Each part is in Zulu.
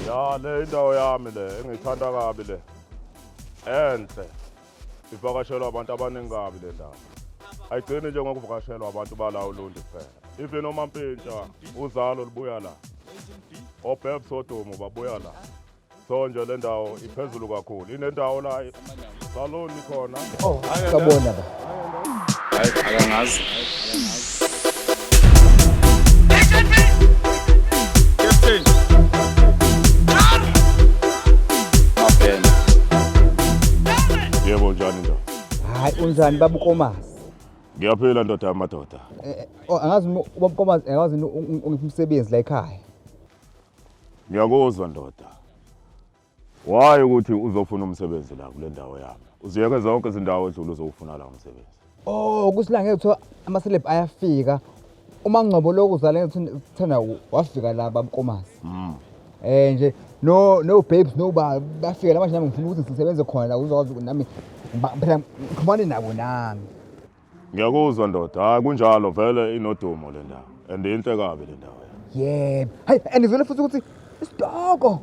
Ya le indawo yami le engithanda kabi le. Enhle. Ivakashelwa abantu abaningi kabi le ndawo. Ayigcini nje ngokuvakashelwa abantu bala uLundi kuphela. Even oMampintsha uzalo libuya la. Obhebs odumo babuya la. So nje le ndawo iphezulu kakhulu. Inendawo la salon ikhona. Oh, sabona ba. Akangazi. Yebo njani ndoda? Hayi unjani baba Nkomazi? Ngiyaphila ndoda yamadoda. Angazi ubaba Nkomazi angazi ungiphi umsebenzi la ekhaya. Ngiyakuzwa ndoda. Why ukuthi uzofuna umsebenzi la kule ndawo yami? Uziyeke zonke izindawo edlule uzofuna la umsebenzi. Oh, kusila ngeke kuthiwa ama-celeb ayafika. Uma ngcobo lokuzala ngithanda wafika la baba Nkomazi. Nje no babes no bafika la manje nami ngifuna ukuthi ngisebenze khona la uzokwazi nami phela ngikhumane nabo nami. Ngiyakuzwa ndoda. Hayi kunjalo vele inodumo le ndawo. And inhle kabi le ndawo. Yebo. Hayi andivele futhi ukuthi isitoko.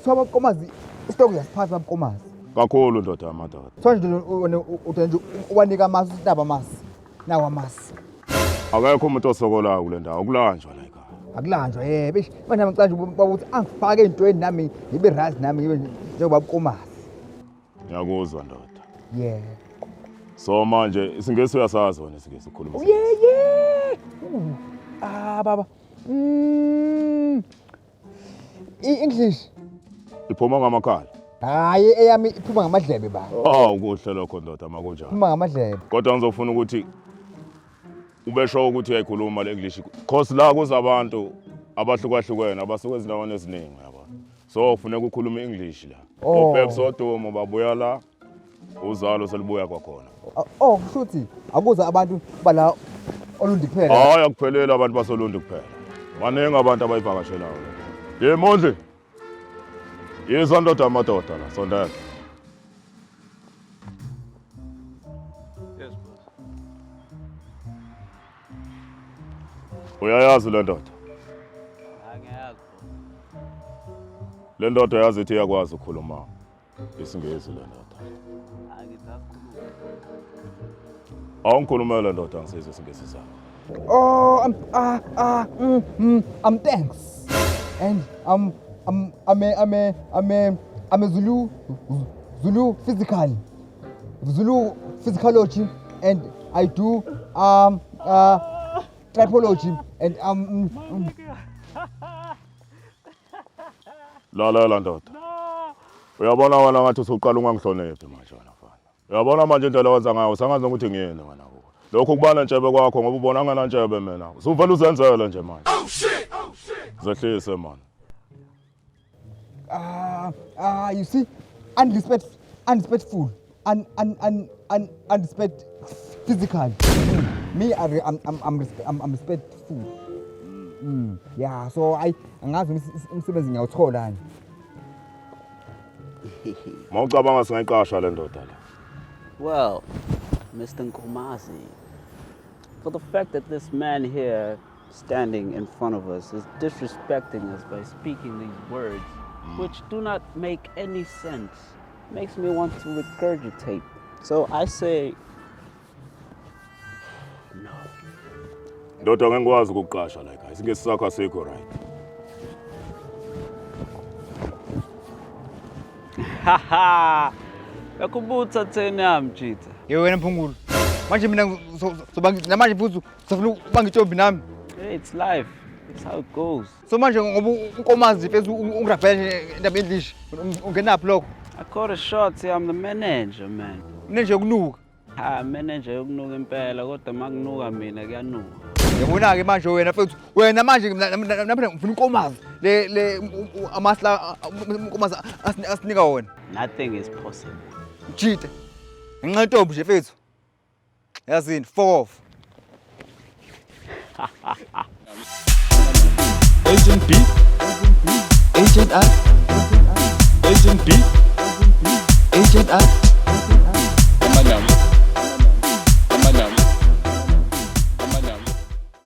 Saba Nkomazi isitoko yasiphatha baba Nkomazi. Kakhulu ndoda yamadoda. Sonje nje uwanika amasi usitaba amasi. Nawo amasi. Akekho umuntu osokolayo kule ndawo. Akulanjwa la ekhaya. Akulanjwa yebo. Manje ngicanje ukuthi angifake ezintweni nami ngibe right nami ngibe njengoba Nkomazi. Ngiyakuzwa ndoda. Yeah. So manje isingesi uyasazi wena isingesi ukhuluma. Yeah. Baba. English. Iphuma ngamakhala. Hayi eyami iphuma ngamadlebe baba. Kuhle lokho ndoda makunjalo. Iphuma ngamadlebe. Kodwa ngizofuna ukuthi ubesho ukuthi uyayikhuluma le English. Cause la kuzabantu abahlukahlukene abasuka ezindaweni eziningi yabona. So kufuneka ukukhuluma English la. Obhebs odumo babuya la. Uzalo selibuya kwakhona. Kusho ukuthi akuza abantu bala olundi kuphela. Hayi akuphelela abantu basolundi kuphela. Baningi abantu abayivakashelayo. Ye Mondli. Yeza ndoda amadoda la sondela. Yes boss. Uyayazi le ndoda? Angiyazi. Le ndoda yazi ithi iyakwazi ukukhuluma isingesi le ndoda. Awungikhulumele le ndoda ngisizwe isingesi sakho. Thanks. And I'm a Zulu physicology and I do tripology and La ndoda. Uyabona wena ngathi usuqala ungangihloniphi manje wena mfana. Uyabona manje indlela wenza ngayo sangazi ukuthi ngiyini wena kubo. Lokho kubala ntshebe kwakho ngoba ubona ngana ntshebe mina. Usuvela uzenzele nje manje. Oh shit. Zehlise man. You see, unrespectful, unrespect physical. Me, I'm respectful. Yeah, so angazi umsebenzi ngiyawuthola nje. Mawucabanga singayiqasha le ndoda la. Well, Mr. Nkomazi, for the fact that this man here standing in front of us is disrespecting us by speaking these words, which do not make any sense, makes me want to regurgitate. So I say, no. Ndoda ngeke ngikwazi ukuqasha la ekhaya. Isingesi sakho asikho right. Haha. Yakubutha thena Naam Chita. Yebo wena Mphungulu. Manje mina namanje futhi sifuna ubangitshobi nami. Hey, it's life. It's how it goes. So manje ngoba uNkomazi phezulu ungirafela indaba English ungenaphi lokho? I caught a shot, see, I'm the manager, man. Unenje ukunuka. Manager yokunuka impela kodwa makunuka mina kuyanuka. Yabona ke manje wena manje namphela ngifuna uNkomazi le amasla uNkomazi asinika wona. Nothing is possible. Chita. Nginqantombi nje fethu. Yazini, fuck off. Agent B, Agent I.